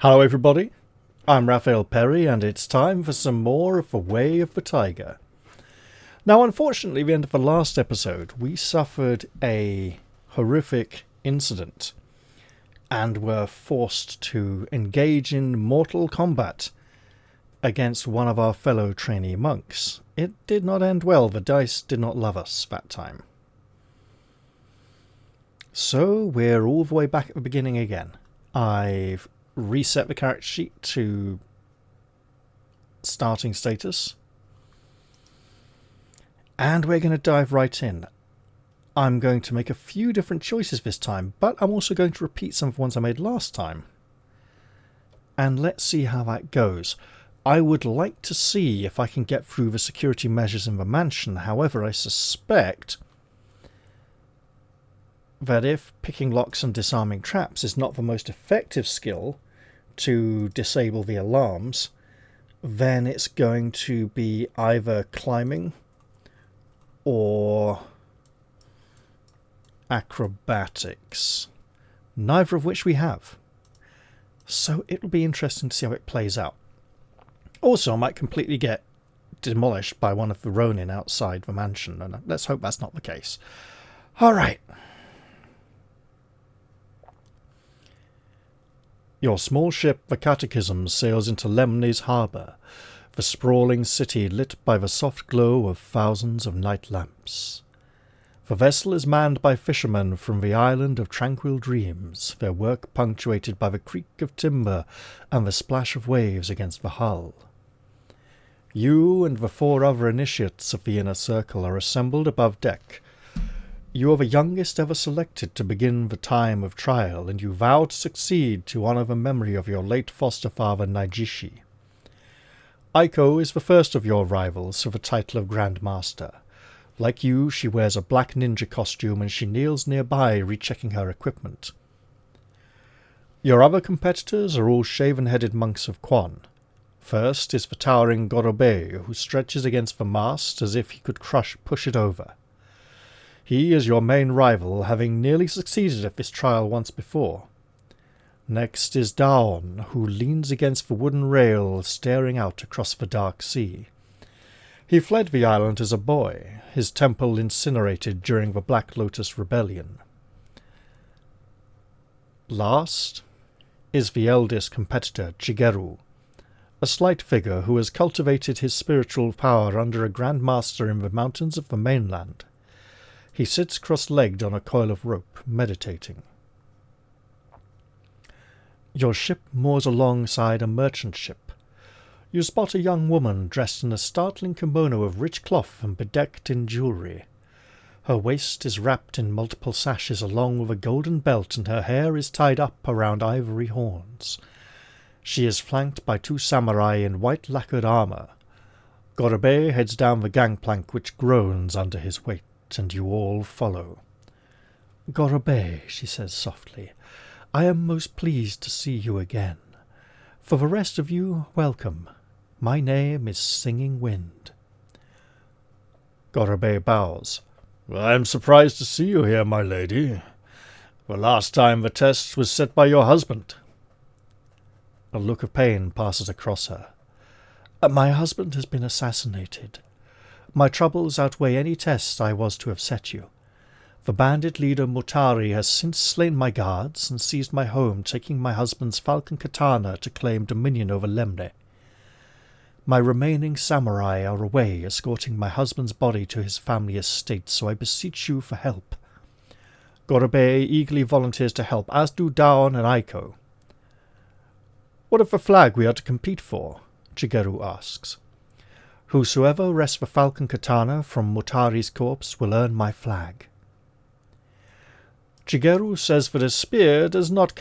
Hello everybody, I'm Raphael Perry and it's time for some more of The Way of the Tiger. Now unfortunately at the end of the last episode we suffered a horrific incident and were forced to engage in mortal combat against one of our fellow trainee monks. It did not end well, the dice did not love us that time. So we're all the way back at the beginning again. I've reset the character sheet to starting status. And we're going to dive right in. I'm going to make a few different choices this time, but I'm also going to repeat some of the ones I made last time. And let's see how that goes. I would like to see if I can get through the security measures in the mansion. However, I suspect that if picking locks and disarming traps is not the most effective skill to disable the alarms, then it's going to be either climbing or acrobatics, neither of which we have. So it'll be interesting to see how it plays out. Also, I might completely get demolished by one of the Ronin outside the mansion, and let's hope that's not the case. Alright. Your small ship, the Catechism, sails into Lemne's harbour, the sprawling city lit by the soft glow of thousands of night lamps. The vessel is manned by fishermen from the island of tranquil dreams, their work punctuated by the creak of timber and the splash of waves against the hull. You and the 4 other initiates of the inner circle are assembled above deck. You are the youngest ever selected to begin the time of trial, and you vow to succeed to honour the memory of your late foster father Naijishi. Aiko is the first of your rivals for the title of Grand Master. Like you, she wears a black ninja costume and she kneels nearby rechecking her equipment. Your other competitors are all shaven-headed monks of Quan. First is the towering Gorobe, who stretches against the mast as if he could push it over. He is your main rival, having nearly succeeded at this trial once before. Next is Daon, who leans against the wooden rail, staring out across the dark sea. He fled the island as a boy, his temple incinerated during the Black Lotus Rebellion. Last is the eldest competitor, Shigeru, a slight figure who has cultivated his spiritual power under a Grand Master in the mountains of the mainland. He sits cross-legged on a coil of rope, meditating. Your ship moors alongside a merchant ship. You spot a young woman dressed in a startling kimono of rich cloth and bedecked in jewellery. Her waist is wrapped in multiple sashes along with a golden belt, and her hair is tied up around ivory horns. She is flanked by 2 samurai in white lacquered armour. Gorobe heads down the gangplank, which groans under his weight, and you all follow. "Gorobe," she says softly, "I am most pleased to see you again. For the rest of you, welcome. My name is Singing Wind." Gorobe bows. "I am surprised to see you here, my lady. The last time the test was set by your husband." A look of pain passes across her. "My husband has been assassinated. My troubles outweigh any test I was to have set you. The bandit leader Mutari has since slain my guards and seized my home, taking my husband's falcon katana to claim dominion over Lemne. My remaining samurai are away, escorting my husband's body to his family estate, so I beseech you for help." Gorobe eagerly volunteers to help, as do Daon and Aiko. "What of the flag we are to compete for?" Shigeru asks. "Whosoever wrests the falcon katana from Mutari's corpse will earn my flag." Shigeru says that a spear does not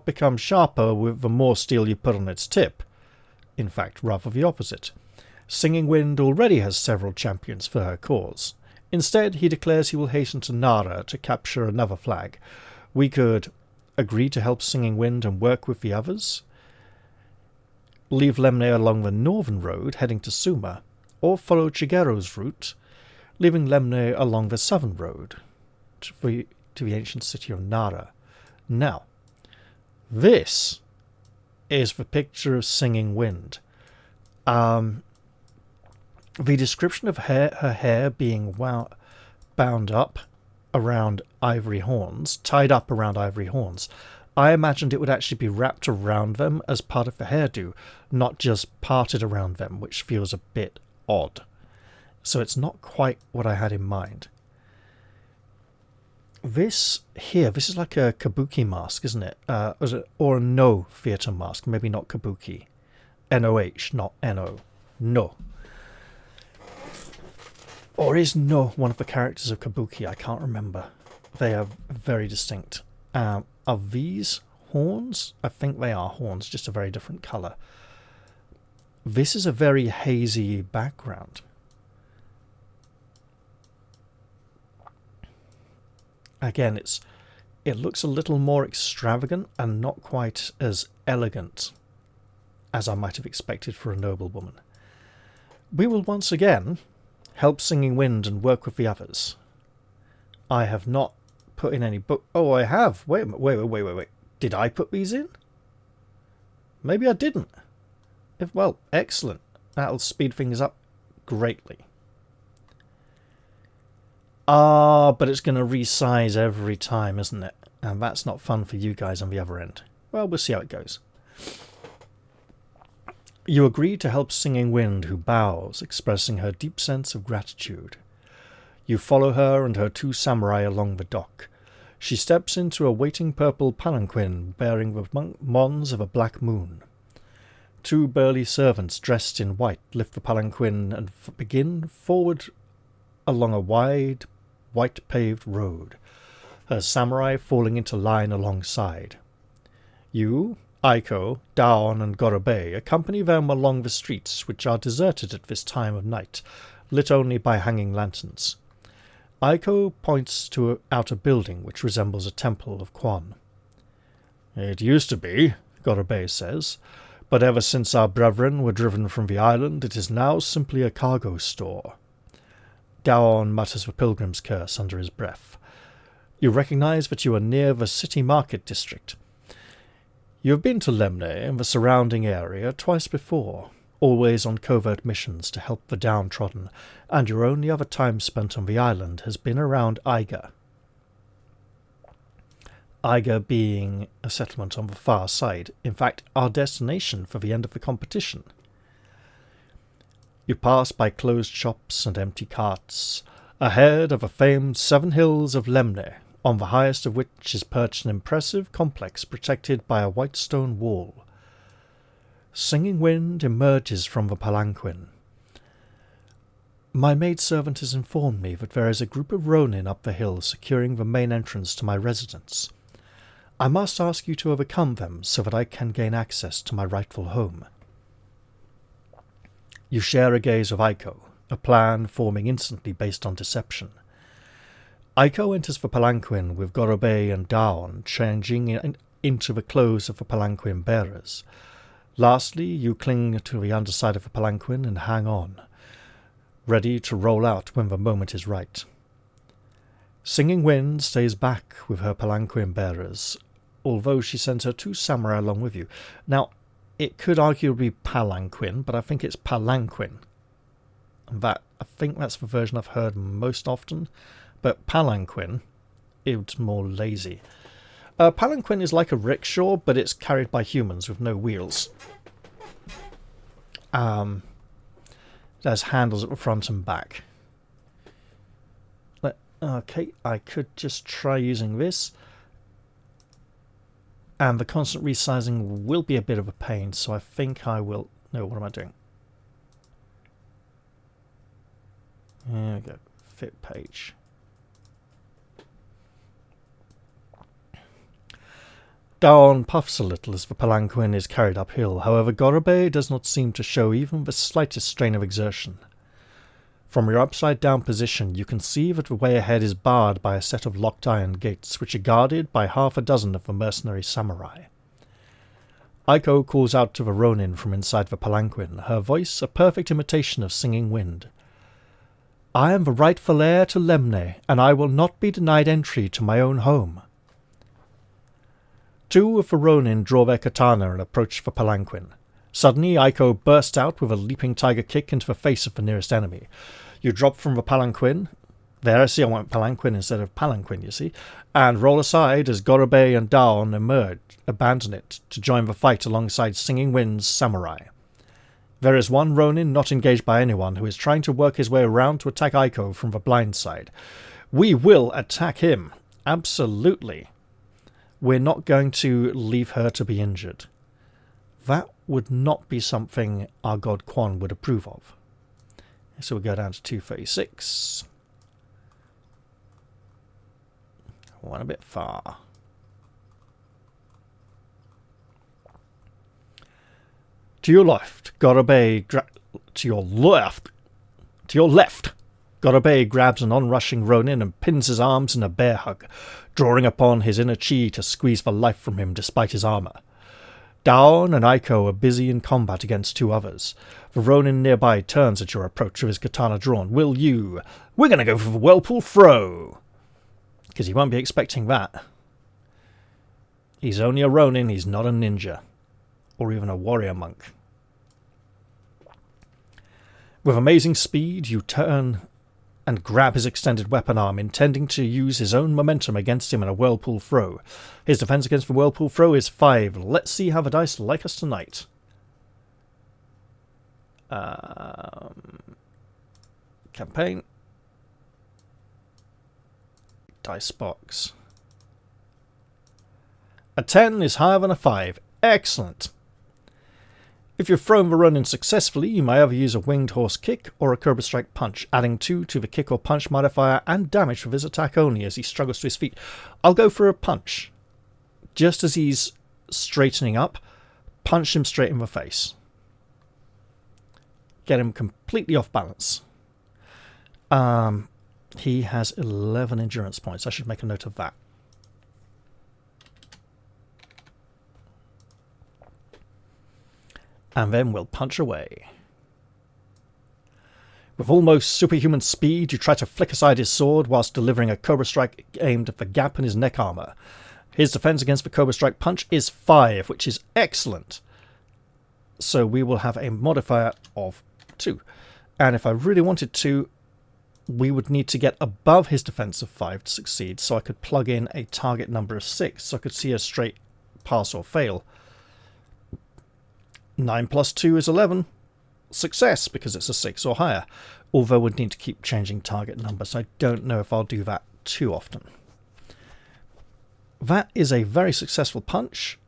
become sharper with the more steel you put on its tip. In fact, rather the opposite. Singing Wind already has several champions for her cause. Instead, he declares he will hasten to Nara to capture another flag. We could agree to help Singing Wind and work with the others, leave Lemne along the northern road heading to Suma, or follow Shigeru's route, leaving Lemne along the southern road to the ancient city of Nara. Now, this is the picture of Singing Wind. The description of her hair being bound up around ivory horns, tied up around ivory horns, I imagined it would actually be wrapped around them as part of the hairdo, not just parted around them, which feels a bit odd. So it's not quite what I had in mind. This is like a kabuki mask, isn't it? Or a no theatre mask, maybe not kabuki. N-O-H, not N-O. No. Or is No one of the characters of kabuki? I can't remember. They are very distinct. Are these horns? I think they are horns, just a very different colour. This is a very hazy background. Again, it looks a little more extravagant and not quite as elegant as I might have expected for a noblewoman. We will once again help Singing Wind and work with the others. I have not put in any book. Oh, I have. Wait. Did I put these in? Maybe I didn't. Well, excellent. That'll speed things up greatly. But it's going to resize every time, isn't it? And that's not fun for you guys on the other end. Well, we'll see how it goes. You agree to help Singing Wind, who bows, expressing her deep sense of gratitude. You follow her and her 2 samurai along the dock. She steps into a waiting purple palanquin bearing the mons of a black moon. 2 burly servants dressed in white lift the palanquin and begin forward along a wide, white-paved road, her samurai falling into line alongside. You, Aiko, Daon, and Gorobei accompany them along the streets, which are deserted at this time of night, lit only by hanging lanterns. Aiko points out a building which resembles a temple of Quan. "It used to be," Gorobei says, "but ever since our brethren were driven from the island, it is now simply a cargo store." Daon mutters the pilgrim's curse under his breath. You recognize that you are near the city market district. You have been to Lemne and the surrounding area twice before, always on covert missions to help the downtrodden, and your only other time spent on the island has been around Eiga. Eiga being a settlement on the far side, in fact our destination for the end of the competition. You pass by closed shops and empty carts, ahead of the famed 7 hills of Lemne, on the highest of which is perched an impressive complex protected by a white stone wall. Singing Wind emerges from the palanquin. "My maidservant has informed me that there is a group of Ronin up the hill securing the main entrance to my residence. I must ask you to overcome them so that I can gain access to my rightful home." You share a gaze with Aiko, a plan forming instantly based on deception. Aiko enters the palanquin with Gorobei and Daon changing into the clothes of the palanquin bearers. Lastly, you cling to the underside of the palanquin and hang on, ready to roll out when the moment is right. Singing Wind stays back with her palanquin bearers, although she sends her 2 samurai along with you. Now, it could arguably be palanquin, but I think it's palanquin. And I think that's the version I've heard most often. But palanquin, it's more lazy. Palanquin is like a rickshaw, but it's carried by humans with no wheels. There's handles at the front and back. Okay, I could just try using this. And the constant resizing will be a bit of a pain, so I think I will... No, what am I doing? There we go. Fit page. Daon puffs a little as the palanquin is carried uphill. However, Gorobei does not seem to show even the slightest strain of exertion. From your upside-down position, you can see that the way ahead is barred by a set of locked iron gates, which are guarded by 6 of the mercenary samurai. Aiko calls out to the Ronin from inside the palanquin, her voice a perfect imitation of Singing Wind. "I am the rightful heir to Lemne, and I will not be denied entry to my own home." Two of the Ronin draw their katana and approach the palanquin. Suddenly, Aiko bursts out with a leaping tiger kick into the face of the nearest enemy. You drop from the palanquin. There, I see I went palanquin instead of palanquin, you see. And roll aside as Gorobei and Daon emerge, abandon it, to join the fight alongside Singing Wind's samurai. There is one Ronin not engaged by anyone who is trying to work his way around to attack Aiko from the blind side. We will attack him. Absolutely. We're not going to leave her to be injured. That would not be something our god Quan would approve of. So we'll go down to 236. Went a bit far. To your left, Gorobei to your left. Gorobei grabs an onrushing Ronin and pins his arms in a bear hug, drawing upon his inner chi to squeeze the life from him despite his armor. Daon and Aiko are busy in combat against two others. The Ronin nearby turns at your approach with his katana drawn. Will you? We're going to go for the whirlpool throw. Because he won't be expecting that. He's only a Ronin, he's not a ninja. Or even a warrior monk. With amazing speed, you turn and grab his extended weapon arm, intending to use his own momentum against him in a whirlpool throw. His defense against the whirlpool throw is 5. Let's see how the dice like us tonight. Campaign. Dice box. A 10 is higher than a 5. Excellent. If you've thrown the Ronin successfully, you may either use a winged horse kick or a Cobra Strike punch, adding 2 to the kick or punch modifier and damage for this attack only as he struggles to his feet. I'll go for a punch. Just as he's straightening up, punch him straight in the face. Get him completely off balance. He has 11 endurance points. I should make a note of that. And then we'll punch away. With almost superhuman speed, you try to flick aside his sword whilst delivering a Cobra Strike aimed at the gap in his neck armor. His defense against the Cobra Strike punch is 5, which is excellent. So we will have a modifier of 2. And if I really wanted to, we would need to get above his defense of 5 to succeed, so I could plug in a target number of 6, so I could see a straight pass or fail. 9 plus 2 is 11. Success, because it's a 6 or higher. Although we'd need to keep changing target numbers. I don't know if I'll do that too often. That is a very successful punch.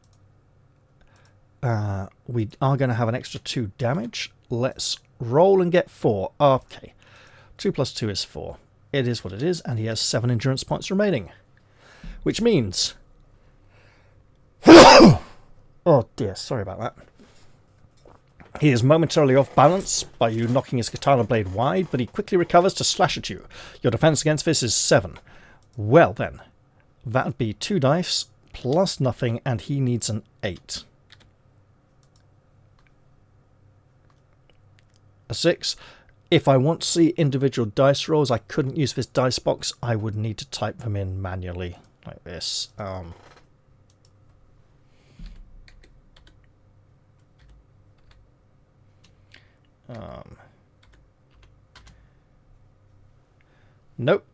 We are going to have an extra 2 damage. Let's roll and get 4. Okay. 2 plus 2 is 4. It is what it is, and he has 7 endurance points remaining. Which means... oh dear, sorry about that. He is momentarily off balance by you knocking his katana blade wide, but he quickly recovers to slash at you. Your defense against this is 7. Well then, that would be 2 dice plus nothing, and he needs an 8. A 6. If I want to see individual dice rolls, I couldn't use this dice box. I would need to type them in manually, like this. Nope.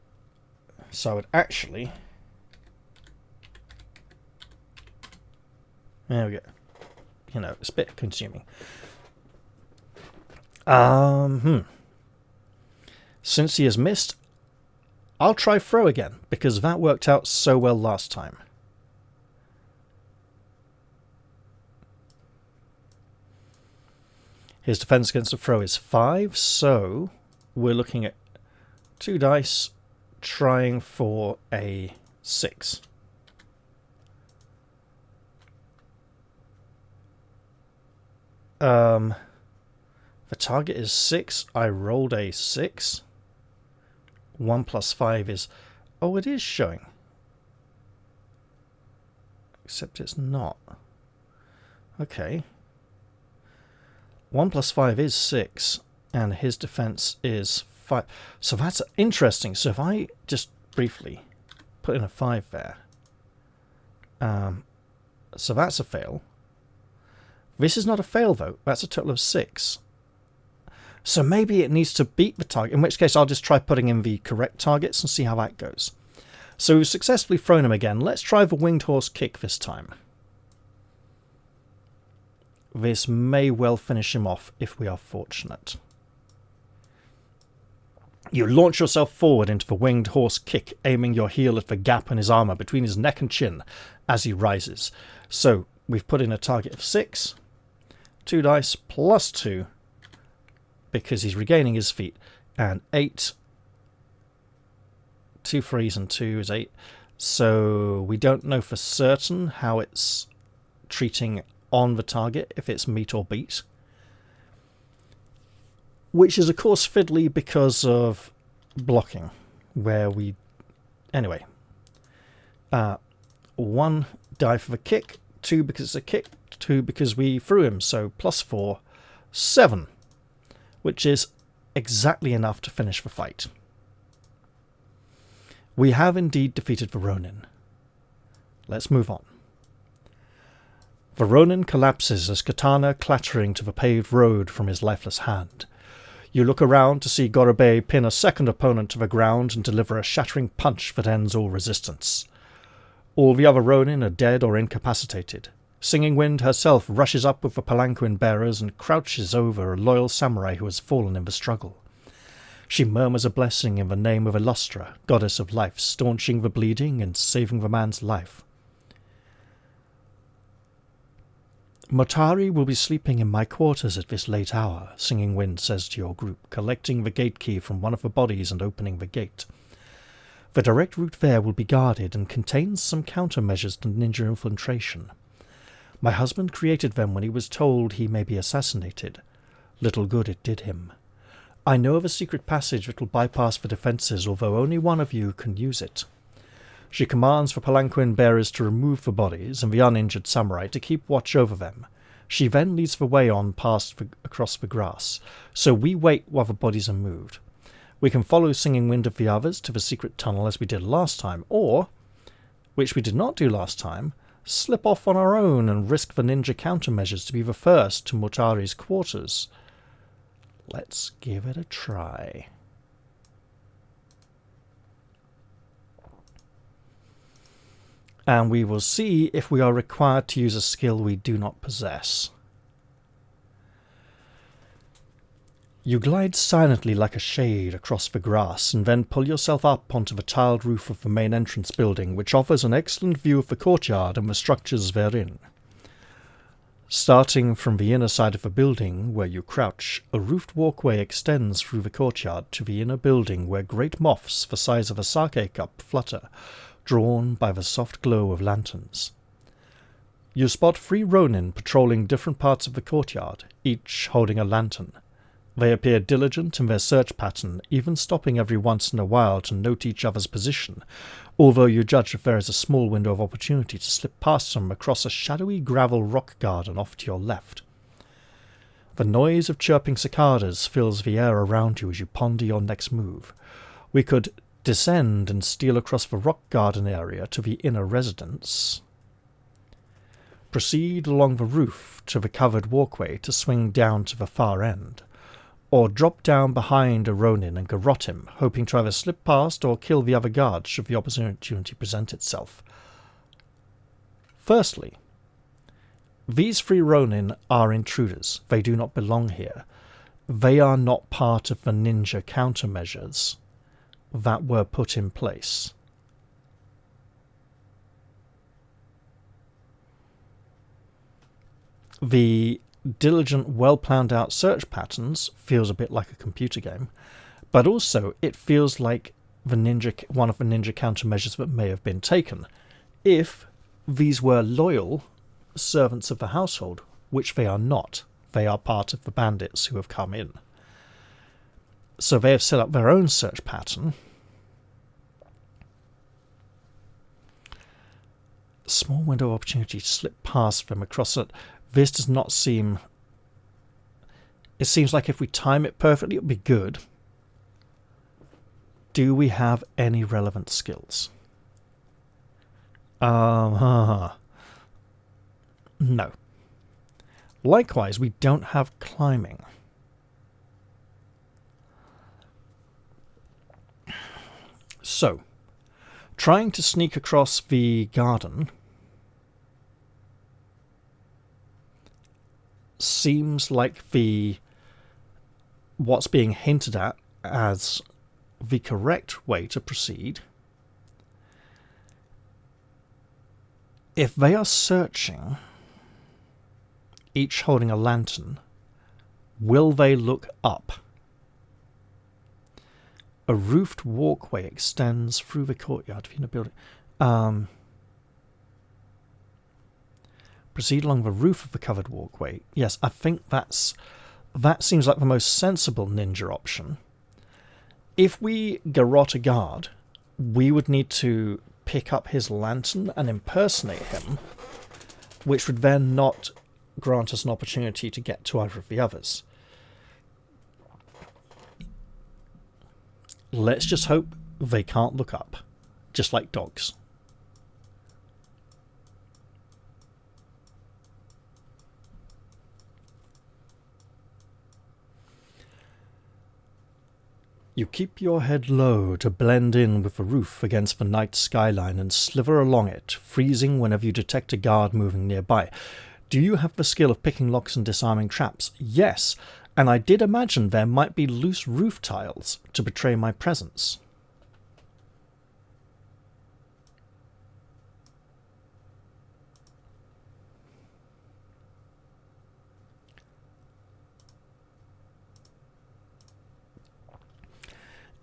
So I would actually... There we go. You know, it's a bit consuming. Since he has missed, I'll try throw again, because that worked out so well last time. His defense against the throw is 5, so we're looking at 2 dice trying for a 6. The target is 6. I rolled a 6. 1 plus 5 is... Oh, it is showing. Except it's not. Okay. 1 plus 5 is 6. And his defense is 5. So that's interesting. So if I just briefly put in a 5 there. So that's a fail. This is not a fail, though. That's a total of 6. So maybe it needs to beat the target, in which case I'll just try putting in the correct targets and see how that goes. So we've successfully thrown him again. Let's try the winged horse kick this time. This may well finish him off if we are fortunate. You launch yourself forward into the winged horse kick, aiming your heel at the gap in his armour between his neck and chin as he rises. So we've put in a target of 6. 2 dice plus 2, because he's regaining his feet, and 8. 2 threes and 2 is 8. So we don't know for certain how it's treating on the target, if it's meet or beat. Which is, of course, fiddly because of blocking, where we... Anyway. 1 die for the kick, 2 because it's a kick, 2 because we threw him, so plus 4, 7. Which is exactly enough to finish the fight. We have indeed defeated the Ronin. Let's move on. The Ronin collapses, his katana clattering to the paved road from his lifeless hand. You look around to see Gorobei pin a second opponent to the ground and deliver a shattering punch that ends all resistance. All the other Ronin are dead or incapacitated. Singing Wind herself rushes up with the palanquin bearers and crouches over a loyal samurai who has fallen in the struggle. She murmurs a blessing in the name of Illustra, goddess of life, staunching the bleeding and saving the man's life. Mutari will be sleeping in my quarters at this late hour, Singing Wind says to your group, collecting the gate key from one of the bodies and opening the gate. The direct route there will be guarded and contains some countermeasures to ninja infiltration. My husband created them when he was told he may be assassinated. Little good it did him. I know of a secret passage that will bypass the defences, although only one of you can use it. She commands the palanquin bearers to remove the bodies and the uninjured samurai to keep watch over them. She then leads the way on across the grass, so we wait while the bodies are moved. We can follow Singing Wind of the others to the secret tunnel as we did last time, or, which we did not do last time, slip off on our own and risk the ninja countermeasures to be the first to Mutari's quarters. Let's give it a try. And we will see if we are required to use a skill we do not possess. You glide silently like a shade across the grass and then pull yourself up onto the tiled roof of the main entrance building, which offers an excellent view of the courtyard and the structures therein. Starting from the inner side of the building, where you crouch, a roofed walkway extends through the courtyard to the inner building where great moths the size of a sake cup flutter, drawn by the soft glow of lanterns. You spot 3 Ronin patrolling different parts of the courtyard, each holding a lantern. They appear diligent in their search pattern, even stopping every once in a while to note each other's position, although you judge if there is a small window of opportunity to slip past them across a shadowy gravel rock garden off to your left. The noise of chirping cicadas fills the air around you as you ponder your next move. We could descend and steal across the rock garden area to the inner residence. Proceed along the roof to the covered walkway to swing down to the far end. Or drop down behind a Ronin and garrote him, hoping to either slip past or kill the other guards should the opportunity present itself. Firstly, these 3 Ronin are intruders. They do not belong here. They are not part of the ninja countermeasures that were put in place. The diligent, well-planned out search patterns feels a bit like a computer game, but also it feels like one of the ninja countermeasures that may have been taken, if these were loyal servants of the household, which they are not. They are part of the bandits who have come in. So they have set up their own search pattern. Small window of opportunity to slip past them across it. This does not seem... It seems like if we time it perfectly, it would be good. Do we have any relevant skills? No. Likewise, we don't have climbing. So, trying to sneak across the garden seems like what's being hinted at as the correct way to proceed. If they are searching, each holding a lantern, will they look up? A roofed walkway extends through the courtyard in a building. Proceed along the roof of the covered walkway. Yes, I think that seems like the most sensible ninja option. If we garrote a guard, we would need to pick up his lantern and impersonate him, which would then not grant us an opportunity to get to either of the others. Let's just hope they can't look up, just like dogs. You keep your head low to blend in with the roof against the night skyline and slither along it, freezing whenever you detect a guard moving nearby. Do you have the skill of picking locks and disarming traps? Yes, and I did imagine there might be loose roof tiles to betray my presence.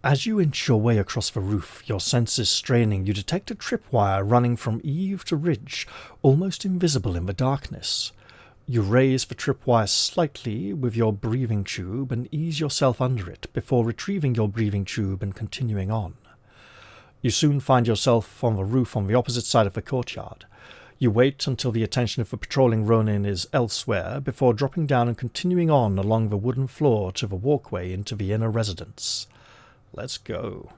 As you inch your way across the roof, your senses straining, you detect a tripwire running from eave to ridge, almost invisible in the darkness. You raise the tripwire slightly with your breathing tube and ease yourself under it before retrieving your breathing tube and continuing on. You soon find yourself on the roof on the opposite side of the courtyard. You wait until the attention of the patrolling Ronin is elsewhere before dropping down and continuing on along the wooden floor to the walkway into the inner residence. Let's go.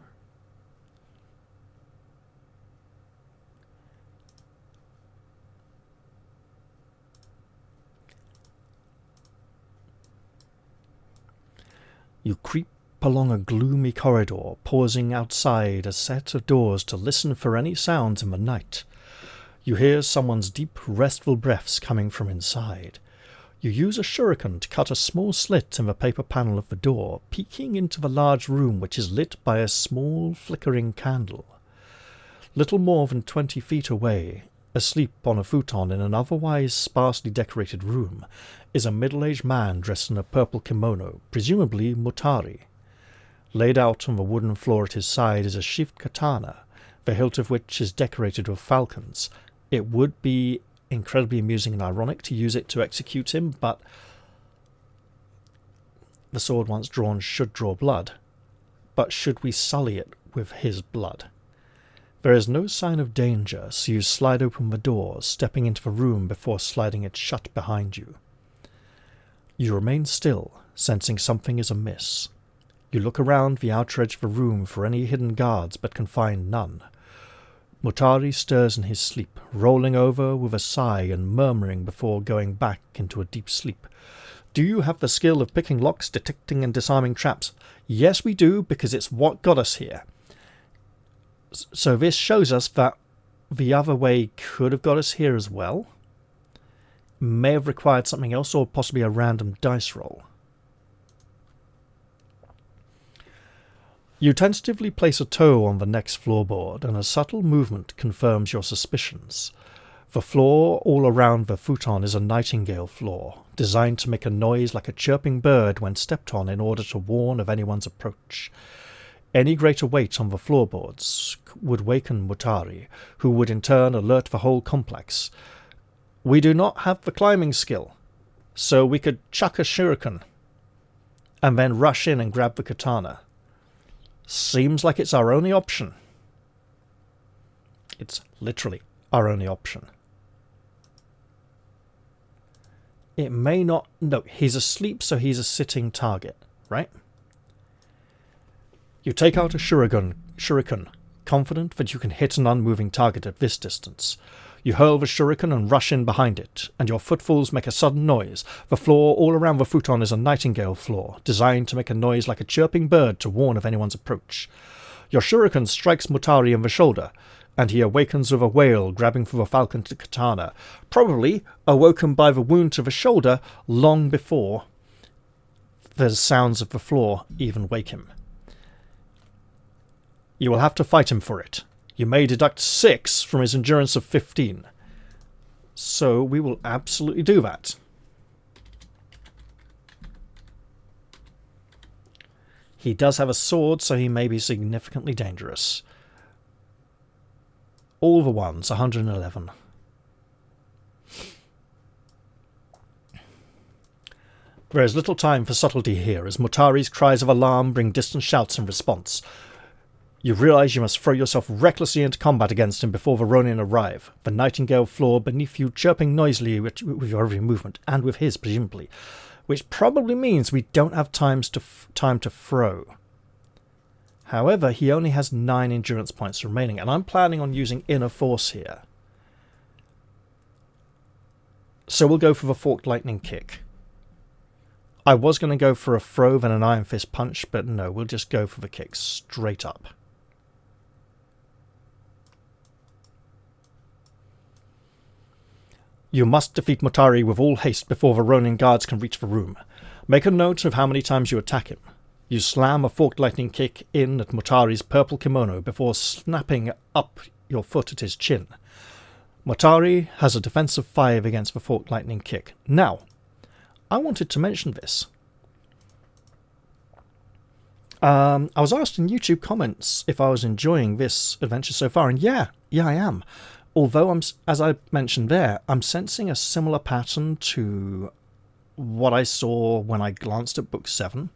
You creep along a gloomy corridor, pausing outside a set of doors to listen for any sounds in the night. You hear someone's deep, restful breaths coming from inside. You use a shuriken to cut a small slit in the paper panel of the door, peeking into the large room which is lit by a small, flickering candle. Little more than 20 feet away, asleep on a futon in an otherwise sparsely decorated room, is a middle-aged man dressed in a purple kimono, presumably Mutari. Laid out on the wooden floor at his side is a sheathed katana, the hilt of which is decorated with falcons. It would be incredibly amusing and ironic to use it to execute him, but the sword once drawn should draw blood. But should we sully it with his blood? There is no sign of danger, so you slide open the door, stepping into the room before sliding it shut behind you. You remain still, sensing something is amiss. You look around the outer edge of the room for any hidden guards, but can find none. Mutari stirs in his sleep, rolling over with a sigh and murmuring before going back into a deep sleep. Do you have the skill of picking locks, detecting and disarming traps? Yes, we do, because it's what got us here. So this shows us that the other way could have got us here as well. May have required something else, or possibly a random dice roll. You tentatively place a toe on the next floorboard, and a subtle movement confirms your suspicions. The floor all around the futon is a nightingale floor, designed to make a noise like a chirping bird when stepped on in order to warn of anyone's approach. Any greater weight on the floorboards would waken Mutari, who would in turn alert the whole complex. We do not have the climbing skill, so we could chuck a shuriken, and then rush in and grab the katana. Seems like it's our only option. It's literally our only option. It may not... No, he's asleep, so he's a sitting target, right? You take out a shuriken, confident that you can hit an unmoving target at this distance. You hurl the shuriken and rush in behind it, and your footfalls make a sudden noise. The floor all around the futon is a nightingale floor, designed to make a noise like a chirping bird to warn of anyone's approach. Your shuriken strikes Mutari in the shoulder, and he awakens with a wail, grabbing for the falcon katana, probably awoken by the wound to the shoulder long before the sounds of the floor even wake him. You will have to fight him for it. You may deduct 6 from his endurance of 15. So we will absolutely do that. He does have a sword, so he may be significantly dangerous. All the ones, 111. There is little time for subtlety here, as Mutari's cries of alarm bring distant shouts in response. You realise you must throw yourself recklessly into combat against him before the Ronin arrive, the nightingale floor beneath you chirping noisily with your every movement, and with his, presumably, which probably means we don't have time to throw. However, he only has 9 endurance points remaining, and I'm planning on using inner force here. So we'll go for the forked lightning kick. I was going to go for a throw and an iron fist punch, but no, we'll just go for the kick straight up. You must defeat Mutari with all haste before the Ronin guards can reach the room. Make a note of how many times you attack him. You slam a forked lightning kick in at Mutari's purple kimono before snapping up your foot at his chin. Mutari has a defense of 5 against the forked lightning kick. Now, I wanted to mention this. I was asked in YouTube comments if I was enjoying this adventure so far, and yeah, I am. Although, as I mentioned there, I'm sensing a similar pattern to what I saw when I glanced at Book 7.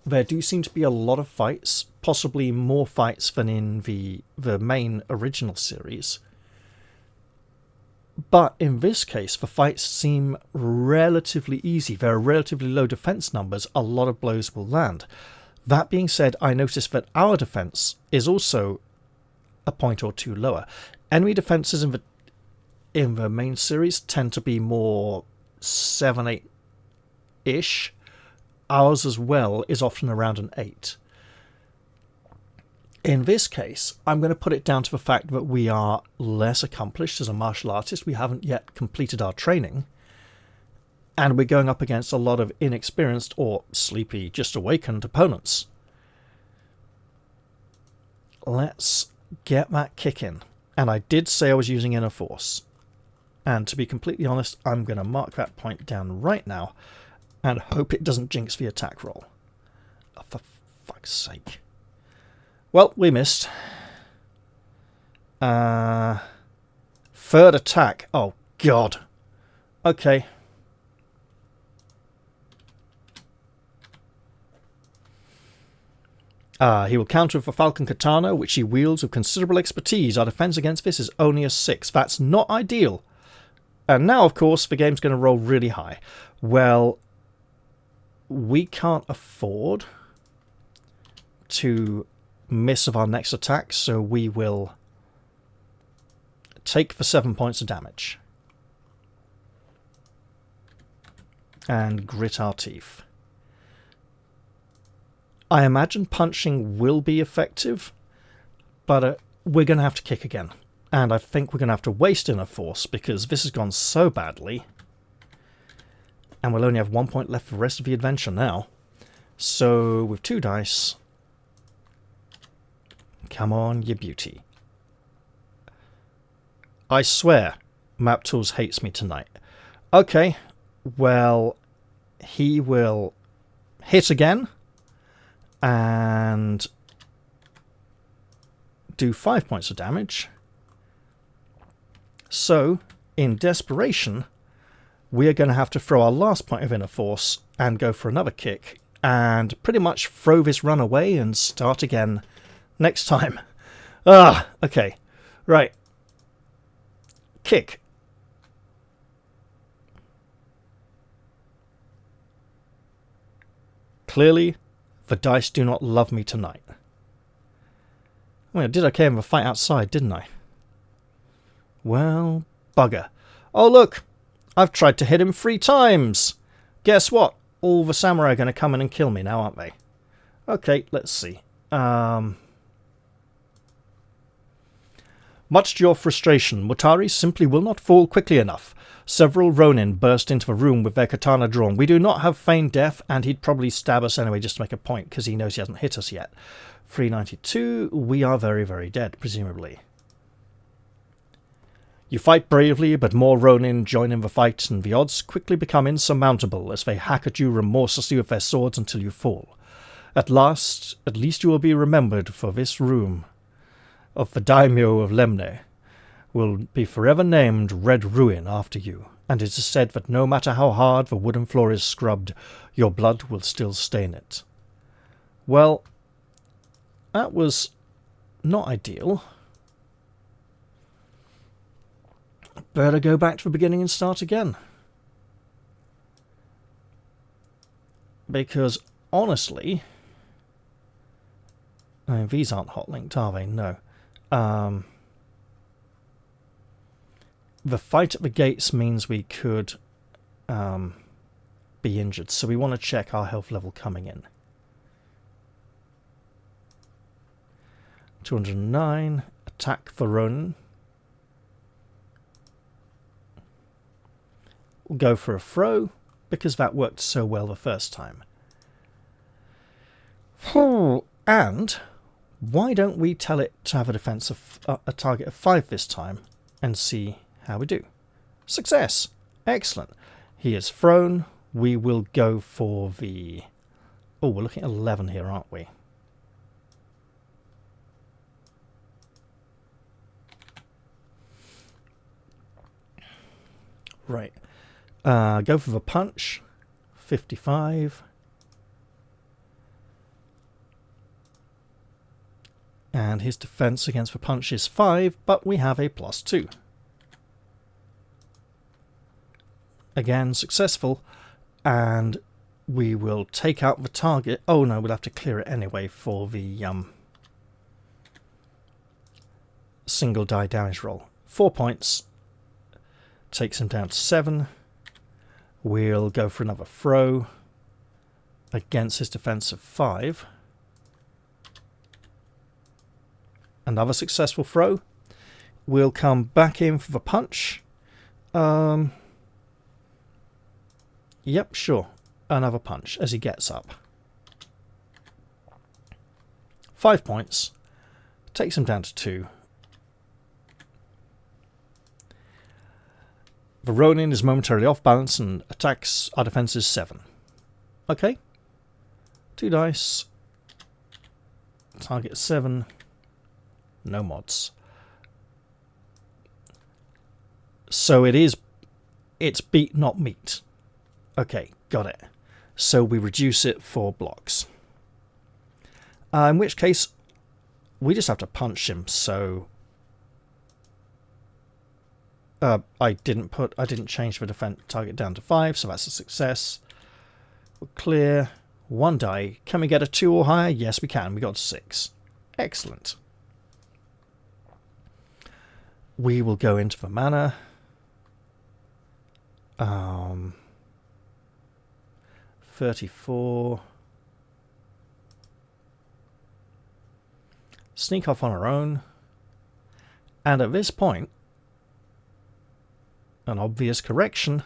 There do seem to be a lot of fights, possibly more fights than in the main original series. But in this case, the fights seem relatively easy. There are relatively low defense numbers, a lot of blows will land. That being said, I noticed that our defense is also a point or 2 lower. Enemy defenses in the main series tend to be more 7, 8-ish. Ours as well is often around an 8. In this case, I'm going to put it down to the fact that we are less accomplished as a martial artist. We haven't yet completed our training. And we're going up against a lot of inexperienced or sleepy, just awakened opponents. Let's get that kick in. And I did say I was using inner force. And to be completely honest, I'm going to mark that point down right now and hope it doesn't jinx the attack roll. Oh, for fuck's sake. Well, we missed. Third attack. Oh, God. Okay. He will counter with a falcon katana, which he wields with considerable expertise. Our defense against this is only a 6. That's not ideal. And now, of course, the game's going to roll really high. Well, we can't afford to miss of our next attack, so we will take for 7 points of damage. And grit our teeth. I imagine punching will be effective, but we're going to have to kick again. And I think we're going to have to waste inner force, because this has gone so badly. And we'll only have 1 point left for the rest of the adventure now. So, with 2 dice... Come on, you beauty. I swear, Map Tools hates me tonight. Okay, well, he will hit again and do 5 points of damage. So, in desperation, we are going to have to throw our last point of inner force and go for another kick and pretty much throw this run away and start again next time. Okay. Right. Kick. Clearly, the dice do not love me tonight. Well, I did okay in the fight outside, didn't I? Well, bugger. Oh, look! I've tried to hit him 3 times! Guess what? All the samurai are going to come in and kill me now, aren't they? Okay, let's see. Much to your frustration, Mutari simply will not fall quickly enough. Several Ronin burst into the room with their katana drawn. We do not have feigned death, and he'd probably stab us anyway just to make a point, because he knows he hasn't hit us yet. 392, we are very, very dead, presumably. You fight bravely, but more Ronin join in the fight, and the odds quickly become insurmountable as they hack at you remorselessly with their swords until you fall. At least you will be remembered, for this room of the daimyo of Lemne will be forever named Red Ruin after you, and it is said that no matter how hard the wooden floor is scrubbed, your blood will still stain it. Well, that was not ideal. Better go back to the beginning and start again. Because, honestly... I mean, these aren't hot-linked, are they? No. The fight at the gates means we could be injured, so we want to check our health level coming in. 209. Attack for Ronin. We'll go for a throw, because that worked so well the first time. And why don't we tell it to have a defense of a target of 5 this time, and see how we do. Success! Excellent. He is thrown. We will go for the... Oh, we're looking at 11 here, aren't we? Right. Go for the punch. 55. And his defense against the punch is 5, but we have a +2. Again, successful. And we will take out the target. Oh no, we'll have to clear it anyway for the single die damage roll. 4 points. Takes him down to 7. We'll go for another throw against his defense of 5. Another successful throw. We'll come back in for the punch. Yep, sure. Another punch as he gets up. 5 points. Takes him down to 2. The Ronin is momentarily off balance and attacks our defense is 7. Okay. 2 dice. Target 7. No mods. So it's beat, not meat. Okay, got it. So we reduce it 4 blocks. In which case, we just have to punch him, so... I didn't change the defense target down to 5, so that's a success. We'll clear 1 die. Can we get a 2 or higher? Yes, we can. We got 6. Excellent. We will go into the mana. 34. Sneak off on our own. And at this point, an obvious correction,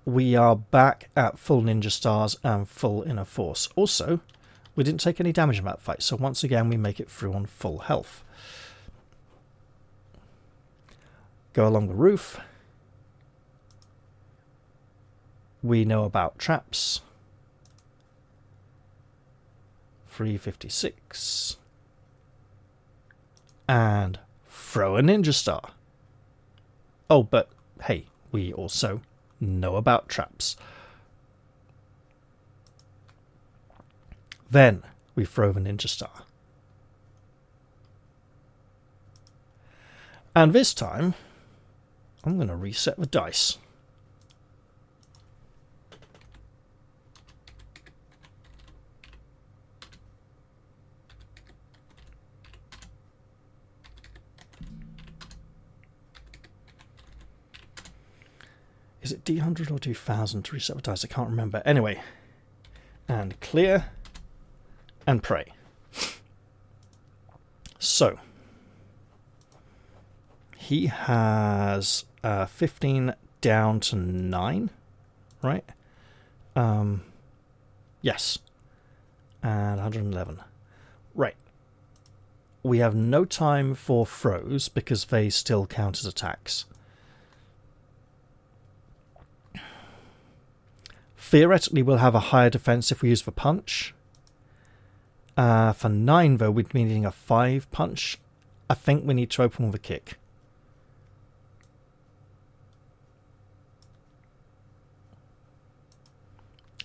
we are back at full ninja stars and full inner force. Also, we didn't take any damage in that fight, so once again we make it through on full health. Go along the roof. We know about traps. 356. And throw a ninja star. Oh, but hey, we also know about traps. Then we throw the ninja star. And this time, I'm going to reset the dice. Is it D100 or D1000 to reset the dice? I can't remember. Anyway. And clear. And pray. So. He has 15 down to 9. Right? Yes. And 111. Right. We have no time for throws because they still count as attacks. Theoretically, we'll have a higher defense if we use the punch. For 9, though, we'd be needing a 5 punch. I think we need to open with a kick.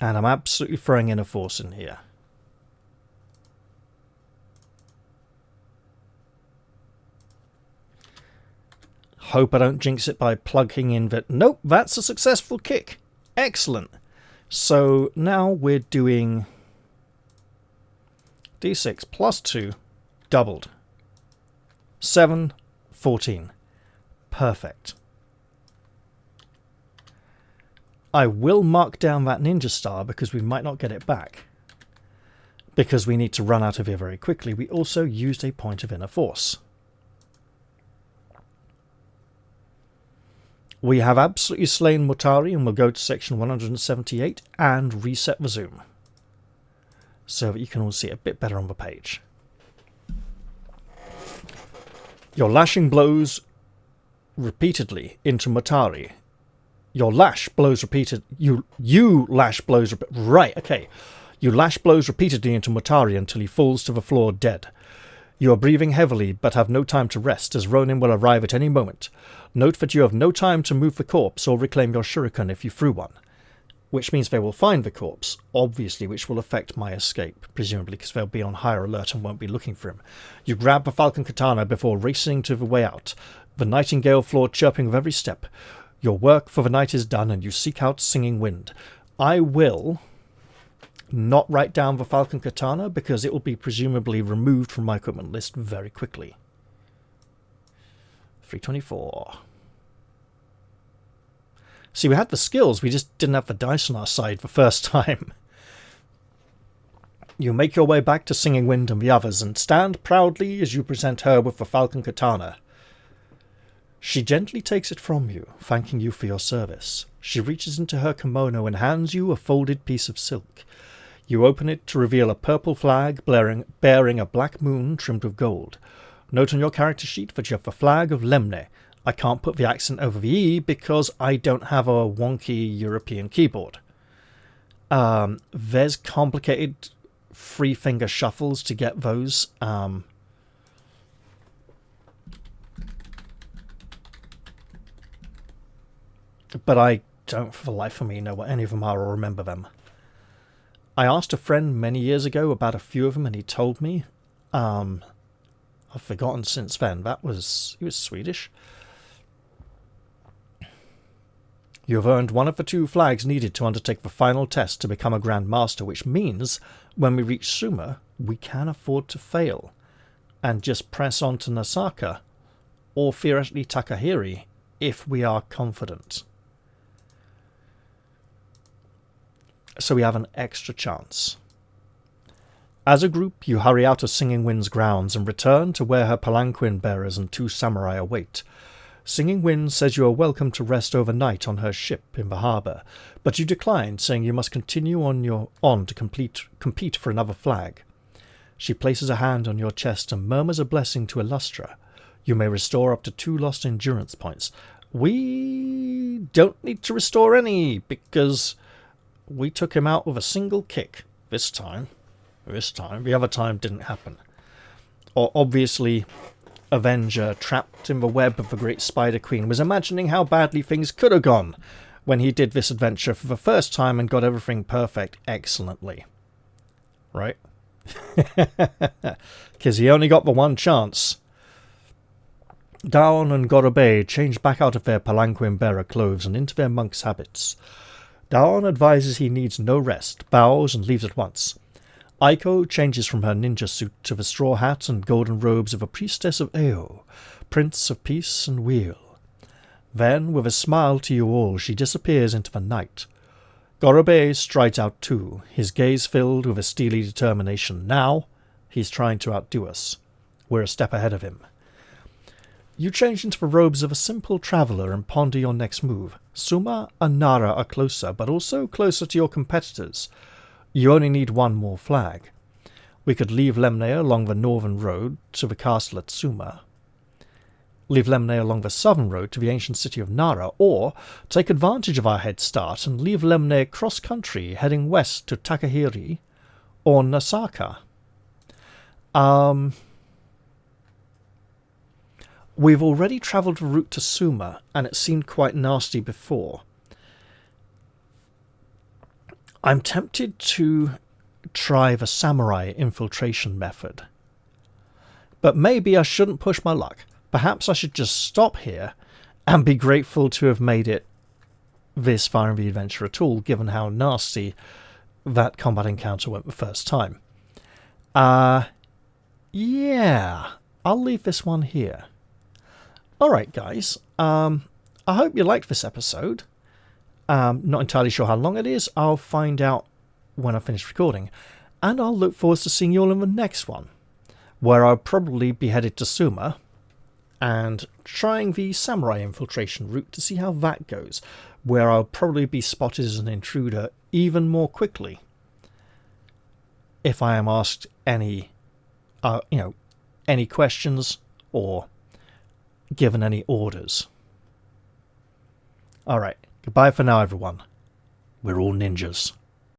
And I'm absolutely throwing in a force in here. Hope I don't jinx it by plugging in that. Nope, that's a successful kick. Excellent. So now we're doing D6 plus 2 doubled. 7, 14. Perfect. I will mark down that ninja star because we might not get it back. Because we need to run out of here very quickly. We also used a point of inner force. We have absolutely slain Mutari and we'll go to section 178 and reset the zoom. So that you can all see it a bit better on the page. Your lashing blows repeatedly into Mutari. Your lash blows repeated. You lash blows. Right, okay. You lash blows repeatedly into Mutari until he falls to the floor dead. You are breathing heavily but have no time to rest as Ronin will arrive at any moment. Note that you have no time to move the corpse or reclaim your shuriken if you threw one. Which means they will find the corpse, obviously, which will affect my escape, presumably because they'll be on higher alert and won't be looking for him. You grab the falcon katana before racing to the way out, the nightingale floor chirping with every step. Your work for the night is done and you seek out Singing Wind. I will not write down the falcon katana because it will be presumably removed from my equipment list very quickly. 324. See, we had the skills, we just didn't have the dice on our side the first time. You make your way back to Singing Wind and the others and stand proudly as you present her with the falcon katana. She gently takes it from you, thanking you for your service. She reaches into her kimono and hands you a folded piece of silk. You open it to reveal a purple flag bearing a black moon trimmed with gold. Note on your character sheet that you have the flag of Lemne. I can't put the accent over the E because I don't have a wonky European keyboard. There's complicated three-finger shuffles to get those. But I don't for the life of me know what any of them are or remember them. I asked a friend many years ago about a few of them and he told me. I've forgotten since then. He was Swedish. You have earned one of the 2 flags needed to undertake the final test to become a Grand Master, which means when we reach Suma, we can afford to fail and just press on to Nasaka or theoretically Takahiri if we are confident. So we have an extra chance. As a group, you hurry out of Singing Wind's grounds and return to where her palanquin bearers and 2 samurai await. Singing Wind says you are welcome to rest overnight on her ship in the harbour, but you decline, saying you must continue on to compete for another flag. She places a hand on your chest and murmurs a blessing to Illustra. You may restore up to 2 lost endurance points. We don't need to restore any, because we took him out with a single kick this time. The other time didn't happen. Or obviously, Avenger, trapped in the web of the Great Spider Queen, was imagining how badly things could have gone when he did this adventure for the first time and got everything perfect excellently. Right? Because he only got the one chance. Daon and Gorobei change back out of their palanquin bearer clothes and into their monk's habits. Daon advises he needs no rest, bows and leaves at once. Aiko changes from her ninja suit to the straw hat and golden robes of a priestess of Eo, prince of peace and weal. Then, with a smile to you all, she disappears into the night. Gorobe strides out too, his gaze filled with a steely determination. Now, he's trying to outdo us. We're a step ahead of him. You change into the robes of a simple traveller and ponder your next move. Suma and Nara are closer, but also closer to your competitors. You only need one more flag. We could leave Lemne along the northern road to the castle at Suma, leave Lemne along the southern road to the ancient city of Nara, or take advantage of our head start and leave Lemne cross-country heading west to Takahiri or Nasaka. We've already travelled the route to Suma, and it seemed quite nasty before. I'm tempted to try the samurai infiltration method. But maybe I shouldn't push my luck. Perhaps I should just stop here and be grateful to have made it this far in the adventure at all, given how nasty that combat encounter went the first time. Yeah, I'll leave this one here. Alright guys, I hope you liked this episode. Not entirely sure how long it is. I'll find out when I finish recording. And I'll look forward to seeing you all in the next one, where I'll probably be headed to Suma and trying the samurai infiltration route to see how that goes, where I'll probably be spotted as an intruder even more quickly if I am asked any questions or given any orders. Alright, goodbye for now everyone. We're all ninjas.